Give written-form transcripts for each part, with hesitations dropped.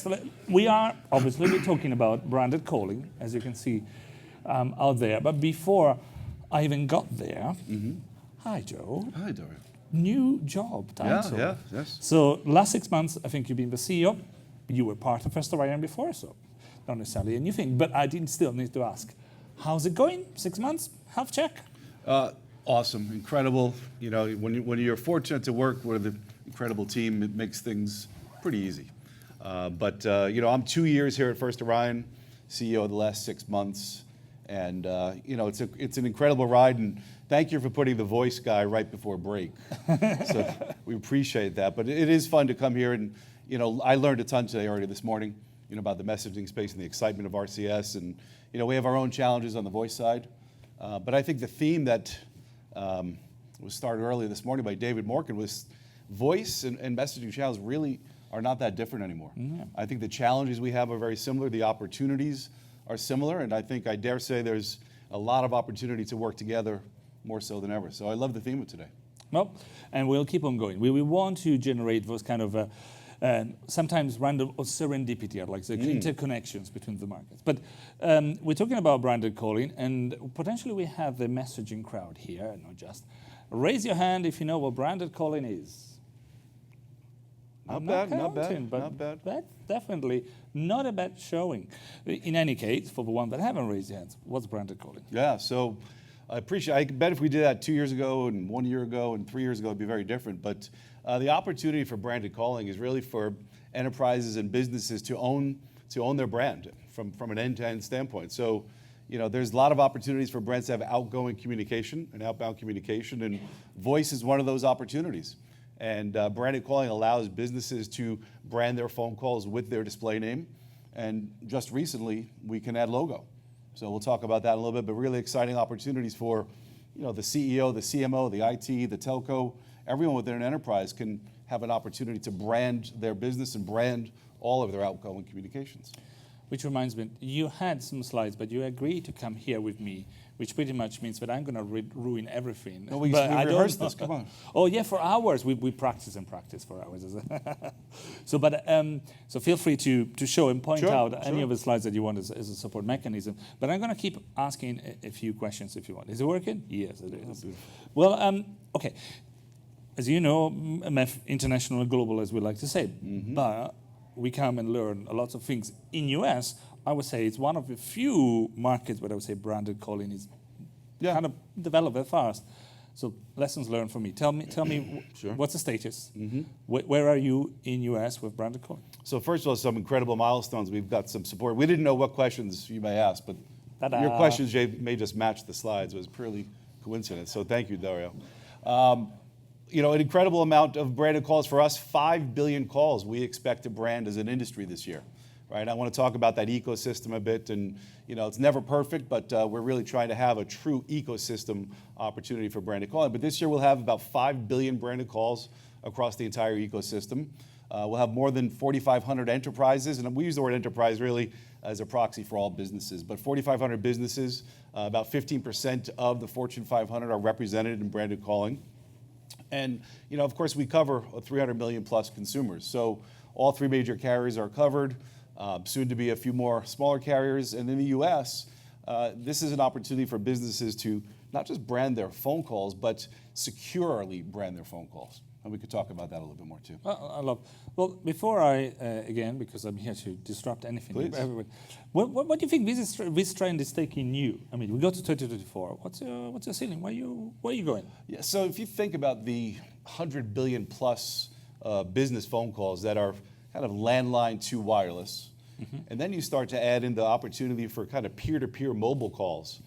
first, we're talking about branded calling, as you can see out there. But before I even got there, hi, Joe. Hi, Dario. New job title. Yeah, yes. So last 6 months, I think you've been the CEO. You were part of First Orion before, so not necessarily a new thing. But I did still need to ask, how's it going? 6 months, health check? Awesome, incredible. You know, when you're fortunate to work with an incredible team, it makes things pretty easy. You know, I'm 2 years here at First Orion, CEO of the last 6 months, and you know, it's an incredible ride. And thank you for putting the voice guy right before break. So we appreciate that. But it is fun to come here, and you know, I learned a ton today already this morning. You know, about the messaging space and the excitement of RCS, and you know, we have our own challenges on the voice side. But I think the theme that was started earlier this morning by David Morgan was voice and messaging channels really are not that different anymore. Yeah. I think the challenges we have are very similar. The opportunities are similar, and I think I dare say there's a lot of opportunity to work together more so than ever. So I love the theme of today. Well, and we'll keep on going. We want to generate those kind of sometimes random or serendipity, or like the interconnections between the markets. But we're talking about branded calling, and potentially we have the messaging crowd here, not just. Raise your hand if you know what branded calling is. Not bad. That's definitely not a bad showing. In any case, for the one that haven't raised their hands, what's branded calling? Yeah, so I bet if we did that 2 years ago and 1 year ago and 3 years ago, it'd be very different. But the opportunity for branded calling is really for enterprises and businesses to own their brand from an end-to-end standpoint. So, you know, there's a lot of opportunities for brands to have outgoing communication and outbound communication, and voice is one of those opportunities. And branded calling allows businesses to brand their phone calls with their display name. And just recently, we can add logo. So we'll talk about that in a little bit, but really exciting opportunities for, you know, the CEO, the CMO, the IT, the telco, everyone within an enterprise can have an opportunity to brand their business and brand all of their outgoing communications. Which reminds me, you had some slides, but you agreed to come here with me, which pretty much means that I'm going to ruin everything. No, we rehearsed this, come on. Oh yeah, for hours. We practice and practice for hours. So feel free to show and point out any of the slides that you want as a support mechanism. But I'm going to keep asking a few questions if you want. Is it working? Yes, it is. Well, okay. As you know, MEF international and global, as we like to say, but we come and learn a lot of things in US. I would say it's one of the few markets where I would say branded calling is kind of developed very fast. So lessons learned for me. Tell me, what's the status? Where are you in US with branded calling? So first of all, some incredible milestones. We've got some support. We didn't know what questions you may ask, but your questions may just match the slides. It was purely coincidence. So thank you, Dario. You know, an incredible amount of branded calls for us, 5 billion calls we expect to brand as an industry this year, right? I want to talk about that ecosystem a bit, and you know, it's never perfect, but we're really trying to have a true ecosystem opportunity for branded calling. But this year we'll have about 5 billion branded calls across the entire ecosystem. We'll have more than 4,500 enterprises, and we use the word enterprise really as a proxy for all businesses, but 4,500 businesses, about 15% of the Fortune 500 are represented in branded calling. And, you know, of course, we cover 300 million plus consumers. So all three major carriers are covered, soon to be a few more smaller carriers. And in the US, this is an opportunity for businesses to not just brand their phone calls, but securely brand their phone calls. And we could talk about that a little bit more too. Well, before again, because I'm here to disrupt anything. Please. Everyone, what do you think this trend is taking you? I mean, we got to 2024. What's your ceiling? Where are you going? Yeah, so if you think about the 100 billion plus business phone calls that are kind of landline to wireless, and then you start to add in the opportunity for kind of peer-to-peer mobile calls.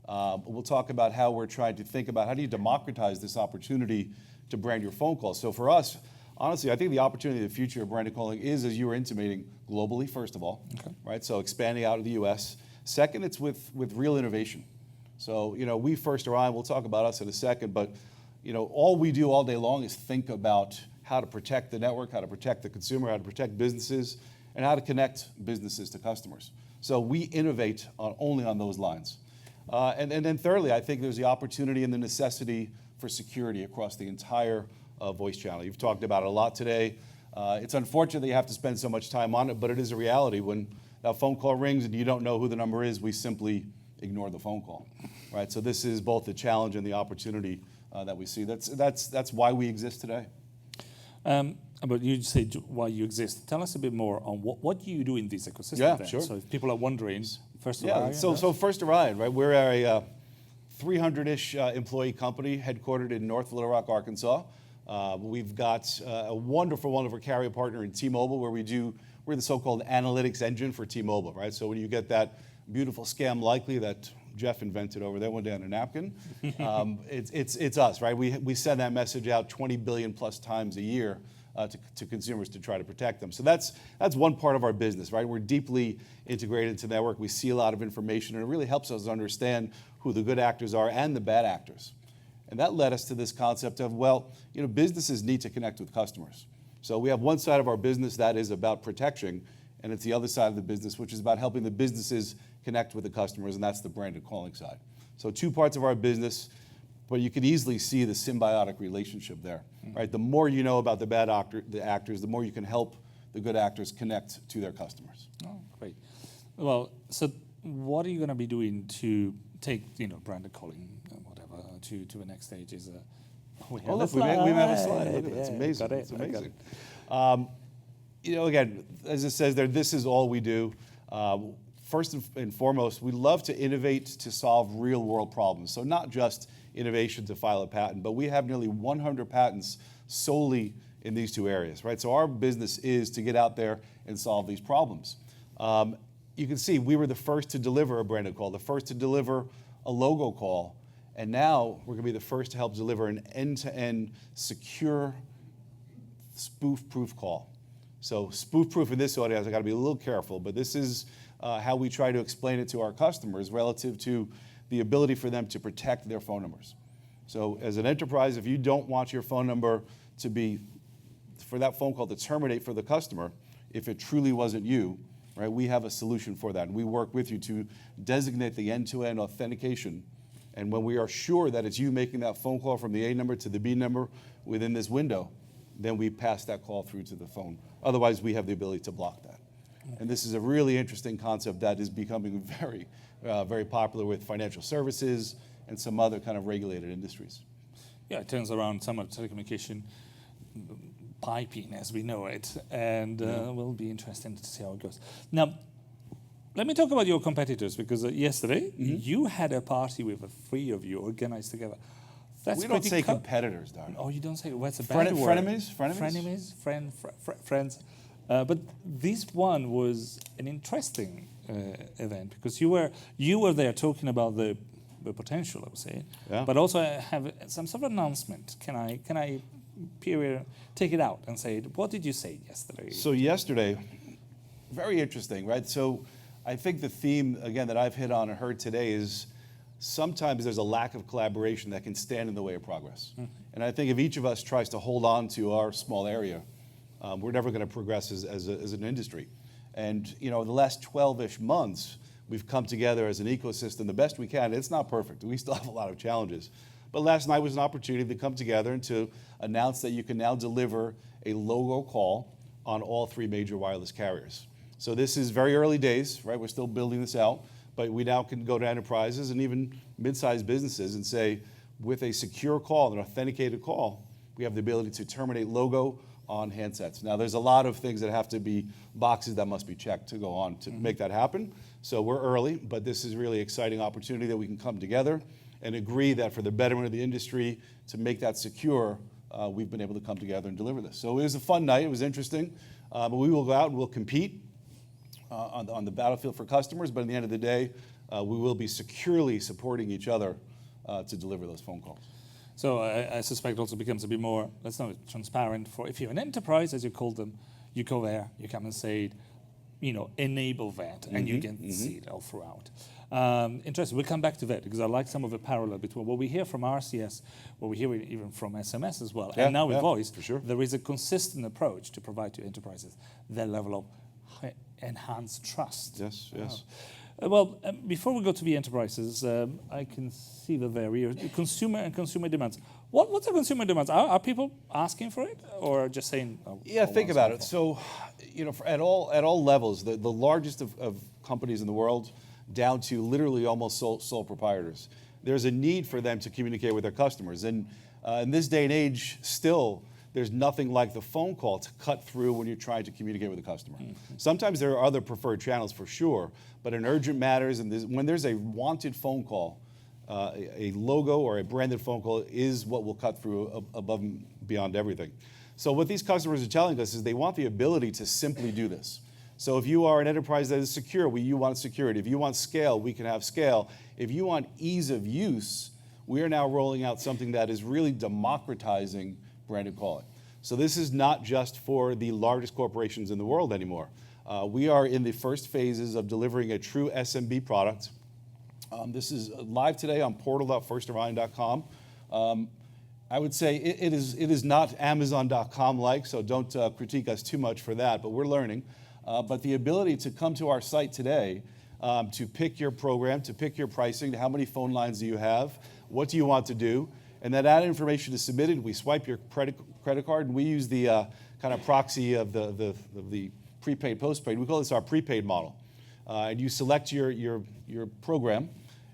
We'll talk about how we're trying to think about how do you democratize this opportunity to brand your phone calls. So for us, honestly, I think the opportunity of the future of branded calling is, as you were intimating, globally, first of all, right? So expanding out of the US. Second, it's with real innovation. So, you know, we First Orion, we'll talk about us in a second, but, you know, all we do all day long is think about how to protect the network, how to protect the consumer, how to protect businesses, and how to connect businesses to customers. So we innovate only on those lines. And then thirdly, I think there's the opportunity and the necessity for security across the entire voice channel. You've talked about it a lot today. It's unfortunate that you have to spend so much time on it, but it is a reality. When that phone call rings and you don't know who the number is, we simply ignore the phone call, right? So this is both the challenge and the opportunity that we see. That's why we exist today. But you say why you exist. Tell us a bit more on what do you do in this ecosystem. Yeah, then? sure. So if people are wondering, first of Yeah, Orion, so first Orion, right? We're a 300-ish employee company headquartered in North Little Rock, Arkansas. We've got a wonderful carrier partner in T-Mobile where we're the so-called analytics engine for T-Mobile, right? So when you get that beautiful scam likely that Jeff invented over there one day on a napkin, it's us, right? We send that message out 20 billion plus times a year to consumers to try to protect them. So that's one part of our business, right? We're deeply integrated into the network. We see a lot of information, and it really helps us understand who the good actors are and the bad actors. And that led us to this concept of, well, businesses need to connect with customers. So we have one side of our business that is about protection, and it's the other side of the business, which is about helping the businesses connect with the customers, and that's the branded calling side. So two parts of our business, but you can easily see the symbiotic relationship there, right? The more you know about the actors, the more you can help the good actors connect to their customers. Oh, great. Well, so what are you going to be doing to take, branded calling, whatever, to the next stage? We have a slide. Look at it. It's amazing. Got it. It's amazing. Again, as it says there, this is all we do. First and foremost, we love to innovate to solve real-world problems. So not just innovation to file a patent, but we have nearly 100 patents solely in these two areas, right? So our business is to get out there and solve these problems. You can see we were the first to deliver a branded call, the first to deliver a logo call, and now we're going to be the first to help deliver an end-to-end secure spoof-proof call. So spoof-proof in this audience, I got to be a little careful, but this is how we try to explain it to our customers relative to the ability for them to protect their phone numbers. So as an enterprise, if you don't want your phone number for that phone call to terminate for the customer, if it truly wasn't you, right, we have a solution for that. And we work with you to designate the end-to-end authentication. And when we are sure that it's you making that phone call from the A number to the B number within this window, then we pass that call through to the phone. Otherwise, we have the ability to block that. And this is a really interesting concept that is becoming very, very popular with financial services and some other kind of regulated industries. Yeah, it turns around some of the telecommunication piping as we know it, and will be interesting to see how it goes. Now, let me talk about your competitors, because yesterday you had a party with 3 of you organized together. We don't say competitors, darling. Oh, you don't say? What's a bad word? Frenemies? Friends. But this one was an interesting event, because you were there talking about the potential, I would say, but also have some sort of announcement. Can I take it out and say, what did you say yesterday? So yesterday, very interesting, right? So I think the theme, again, that I've hit on and heard today is sometimes there's a lack of collaboration that can stand in the way of progress. And I think if each of us tries to hold on to our small area, we're never going to progress as an industry. And the last 12-ish months, we've come together as an ecosystem the best we can. It's not perfect. We still have a lot of challenges. But last night was an opportunity to come together and to announce that you can now deliver a logo call on all 3 major wireless carriers. So this is very early days, right? We're still building this out. But we now can go to enterprises and even mid-sized businesses and say, with a secure call, an authenticated call, we have the ability to terminate logo on handsets. Now, there's a lot of things that have to be boxes that must be checked to go on to make that happen. So we're early, but this is really exciting opportunity that we can come together and agree that for the betterment of the industry, to make that secure, we've been able to come together and deliver this. So it was a fun night. It was interesting. But we will go out and we'll compete on the battlefield for customers, but at the end of the day, we will be securely supporting each other to deliver those phone calls. So I suspect also becomes a bit more, let's not transparent, for if you're an enterprise, as you call them, you go there, you come and say, enable that, and you can see it all throughout. Interesting. We'll come back to that, because I like some of the parallel between what we hear from RCS, what we hear even from SMS as well, and now with voice. For sure. There is a consistent approach to provide to enterprises that level of enhanced trust. Yes. Before we go to the enterprises, I can see that there are consumer and consumer demands. What's the consumer demands? Are people asking for it, or just saying? Yeah, think about it. So, at all levels, the largest of companies in the world, down to literally almost sole proprietors, there's a need for them to communicate with their customers. And in this day and age, still, there's nothing like the phone call to cut through when you're trying to communicate with a customer. Mm-hmm. Sometimes there are other preferred channels for sure, but in urgent matters, and when there's a wanted phone call, a logo or a branded phone call is what will cut through above and beyond everything. So what these customers are telling us is they want the ability to simply do this. So if you are an enterprise that is secure, you want security. If you want scale, we can have scale. If you want ease of use, we are now rolling out something that is really democratizing branded calling. So this is not just for the largest corporations in the world anymore. We are in the first phases of delivering a true SMB product. This is live today on portal.firstorion.com. I would say it is not Amazon.com-like, so don't critique us too much for that, but we're learning. But the ability to come to our site today, to pick your program, to pick your pricing, how many phone lines do you have, what do you want to do, and that information is submitted. We swipe your credit card, and we use the kind of proxy of the prepaid, postpaid. We call this our prepaid model. And you select your program,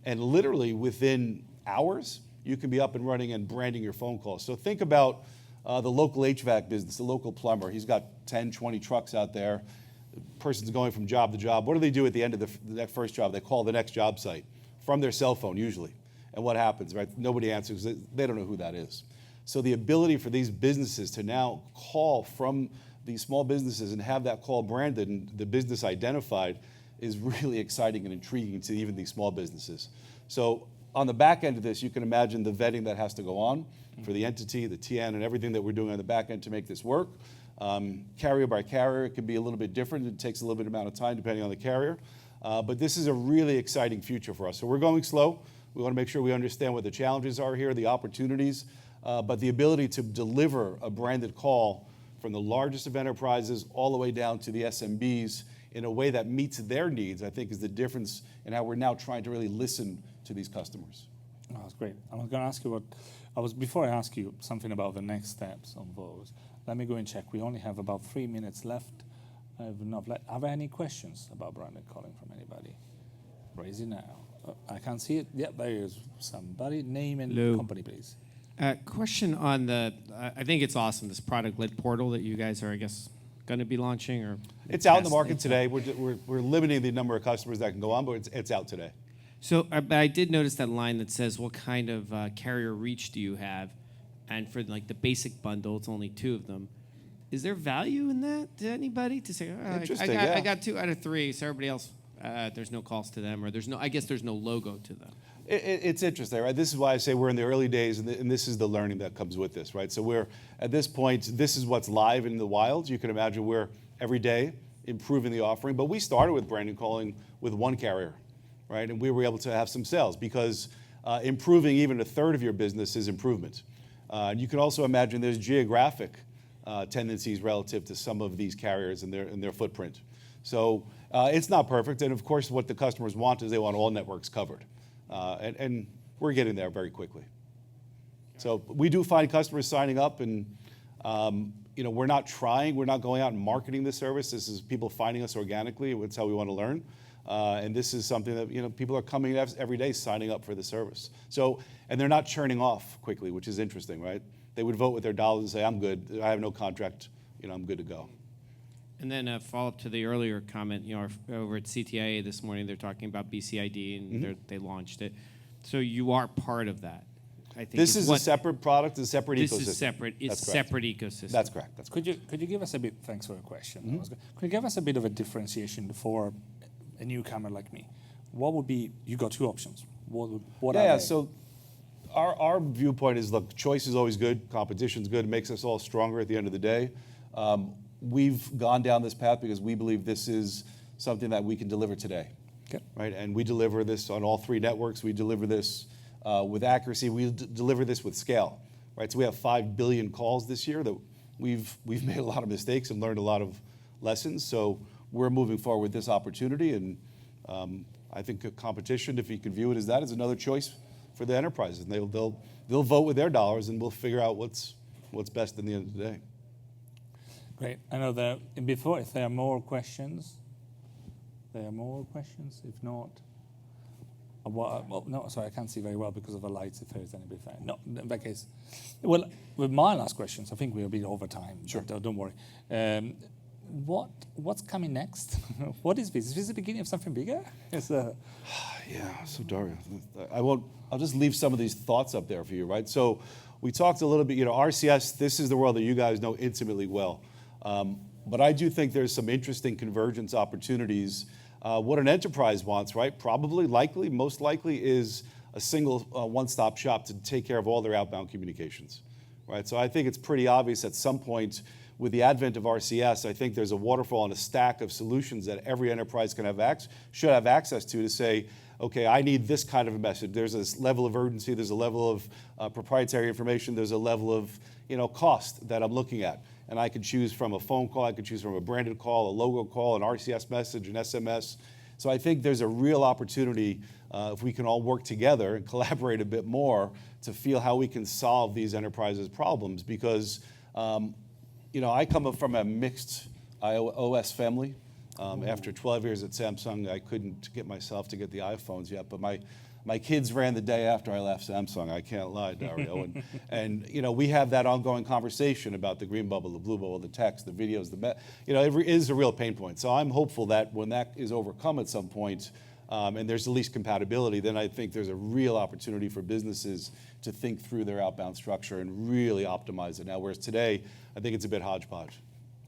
and literally within hours, you can be up and running and branding your phone calls. So think about the local HVAC business, the local plumber. He's got 10, 20 trucks out there. The person's going from job to job. What do they do at the end of that first job? They call the next job site from their cell phone usually. And what happens, right? Nobody answers. They don't know who that is. So the ability for these businesses to now call from these small businesses and have that call branded and the business identified is really exciting and intriguing to even these small businesses. So on the back end of this, you can imagine the vetting that has to go on for the entity, the TN, and everything that we're doing on the back end to make this work. Carrier by carrier, it can be a little bit different. It takes a little bit amount of time depending on the carrier. But this is a really exciting future for us. So we're going slow. We want to make sure we understand what the challenges are here, the opportunities, but the ability to deliver a branded call from the largest of enterprises all the way down to the SMBs in a way that meets their needs, I think is the difference in how we're now trying to really listen to these customers. Oh, that's great. I was going to ask you before I ask you something about the next steps on those, let me go and check. We only have about 3 minutes left. Are there any questions about branded calling from anybody? Raise it now. I can't see it. Yeah, there is somebody. Name and company, please. Question on I think it's awesome, this product-led portal that you guys are, I guess, going to be launching? Or it's out in the market today. We're limiting the number of customers that can go on, but it's out today. So but I did notice that line that says, what kind of carrier reach do you have? And for like the basic bundle, it's only 2 of them. Is there value in that to anybody to say, I got 2 out of 3, so everybody else, there's no calls to them, or I guess there's no logo to them. It's interesting, right? This is why I say we're in the early days, and this is the learning that comes with this, right? So we're, at this point, this is what's live in the wild. You can imagine we're, every day, improving the offering. But we started with branded calling with 1 carrier, right? And we were able to have some sales because improving even a third of your business is improvement. And you can also imagine there's geographic tendencies relative to some of these carriers and their footprint. So it's not perfect. And of course, what the customers want is they want all networks covered. And we're getting there very quickly. So we do find customers signing up, and we're not going out and marketing this service. This is people finding us organically. It's how we want to learn. And this is something that people are coming every day signing up for the service. So, and they're not churning off quickly, which is interesting, right? They would vote with their dollars and say, I'm good. I have no contract. I'm good to go. And then a follow-up to the earlier comment, over at CTIA this morning, they're talking about BCID, and they launched it. So you are part of that. I think this is a separate product, a separate ecosystem. This is separate. It's separate ecosystem. That's correct. That's correct. Could you give us a bit? Thanks for the question. Could you give us a bit of a differentiation for a newcomer like me? What would be? You got 2 options. What are they? So our viewpoint is, look, choice is always good. Competition's good. It makes us all stronger at the end of the day. We've gone down this path because we believe this is something that we can deliver today, right? And we deliver this on all 3 networks. We deliver this with accuracy. We deliver this with scale, right? So we have 5 billion calls this year that we've made a lot of mistakes and learned a lot of lessons. So we're moving forward with this opportunity, and I think a competition, if you can view it as that, is another choice for the enterprises. And they'll vote with their dollars, and we'll figure out what's best in the end of the day. Great. I know that before, if there are more questions, If not, well, no, sorry, I can't see very well because of the lights. If there is any before, no, in that case, well, with my last questions, I think we'll be over time. Sure. Don't worry. What's coming next? What is this? Is this the beginning of something bigger? Yeah, so Dario, I'll just leave some of these thoughts up there for you, right? So we talked a little bit, RCS, this is the world that you guys know intimately well. But I do think there's some interesting convergence opportunities. What an enterprise wants, right? Probably, likely, most likely is a single one-stop shop to take care of all their outbound communications, right? So I think it's pretty obvious at some point with the advent of RCS, I think there's a waterfall and a stack of solutions that every enterprise should have access to say, okay, I need this kind of a message. There's this level of urgency, there's a level of proprietary information, there's a level of cost that I'm looking at. And I could choose from a phone call, I could choose from a branded call, a logo call, an RCS message, an SMS. So I think there's a real opportunity if we can all work together and collaborate a bit more to feel how we can solve these enterprises' problems. Because I come up from a mixed iOS family. After 12 years at Samsung, I couldn't get myself to get the iPhones yet, but my kids ran the day after I left Samsung. I can't lie, Dario. and we have that ongoing conversation about the green bubble, the blue bubble, the text, the videos, it is a real pain point. So I'm hopeful that when that is overcome at some point, and there's at least compatibility, then I think there's a real opportunity for businesses to think through their outbound structure and really optimize it now. Whereas today, I think it's a bit hodgepodge.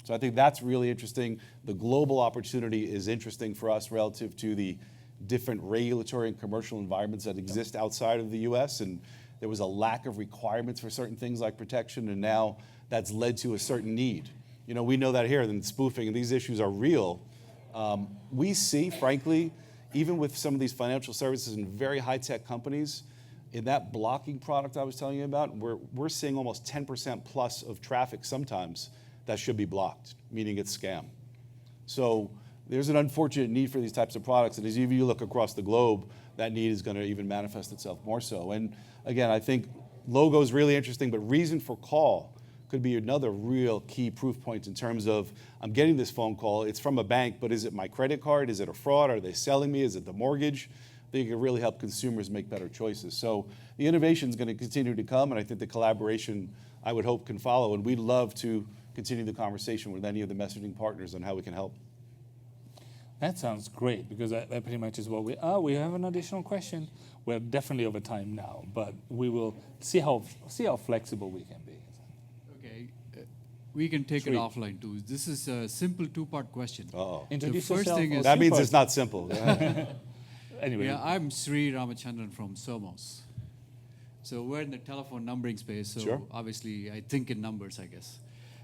So I think that's really interesting. The global opportunity is interesting for us relative to the different regulatory and commercial environments that exist outside of the US. And there was a lack of requirements for certain things like protection, and now that's led to a certain need. We know that here, and spoofing, and these issues are real. We see, frankly, even with some of these financial services and very high-tech companies, in that blocking product I was telling you about, we're seeing almost 10% plus of traffic sometimes that should be blocked, meaning it's scam. So there's an unfortunate need for these types of products, and as you look across the globe, that need is going to even manifest itself more so. And again, I think logo is really interesting, but reason for call could be another real key proof point in terms of, I'm getting this phone call, it's from a bank, but is it my credit card? Is it a fraud? Are they selling me? Is it the mortgage? I think it can really help consumers make better choices. So the innovation is going to continue to come, and I think the collaboration, I would hope, can follow, and we'd love to continue the conversation with any of the messaging partners on how we can help. That sounds great, because that pretty much is what we have an additional question. We're definitely over time now, but we will see how flexible we can be. Okay, we can take it offline too. This is a simple two-part question. Introduce the first yourself. thing is that means it's not simple. Anyway. Yeah, I'm Sri Ramachandran from Somos. So we're in the telephone numbering space, so Sure. Obviously I think in numbers, I guess.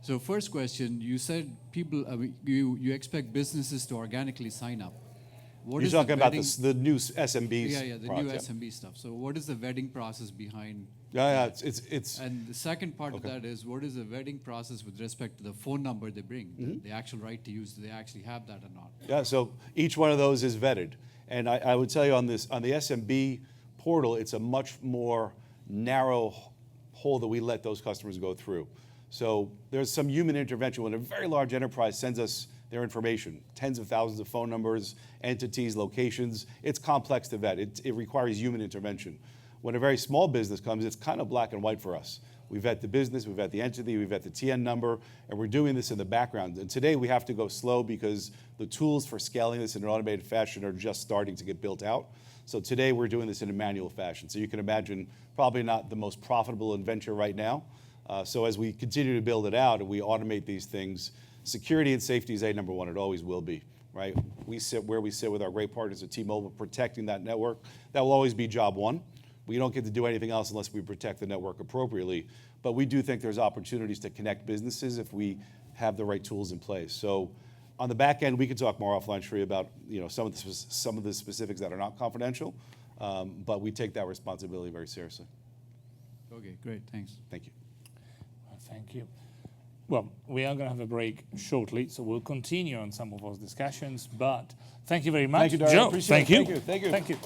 So first question, you said people, you expect businesses to organically sign up. What You're talking about the new SMBs. Yeah, the new SMB stuff. So what is the vetting process behind? Yeah, it's. And the second part of that is, what is the vetting process with respect to the phone number they bring, the actual right to use? Do they actually have that or not? Yeah, so each one of those is vetted. And I would tell you on the SMB portal, it's a much more narrow hole that we let those customers go through. So there's some human intervention when a very large enterprise sends us their information, tens of thousands of phone numbers, entities, locations. It's complex to vet. It requires human intervention. When a very small business comes, it's kind of black and white for us. We vet the business, we vet the entity, we vet the TN number, and we're doing this in the background. And today we have to go slow because the tools for scaling this in an automated fashion are just starting to get built out. So today we're doing this in a manual fashion. So you can imagine probably not the most profitable venture right now. So as we continue to build it out and we automate these things, security and safety is number one. It always will be, right? We sit where we sit with our great partners at T-Mobile, protecting that network. That will always be job one. We don't get to do anything else unless we protect the network appropriately. But we do think there's opportunities to connect businesses if we have the right tools in place. So on the back end, we could talk more offline, Sri, about some of the specifics that are not confidential. But we take that responsibility very seriously. Okay, great, thanks. Thank you. Thank you. Well, we are going to have a break shortly, so we'll continue on some of those discussions. But thank you very much. Thank you, Dario. Joe, Appreciate thank it. you. Thank you. Thank you.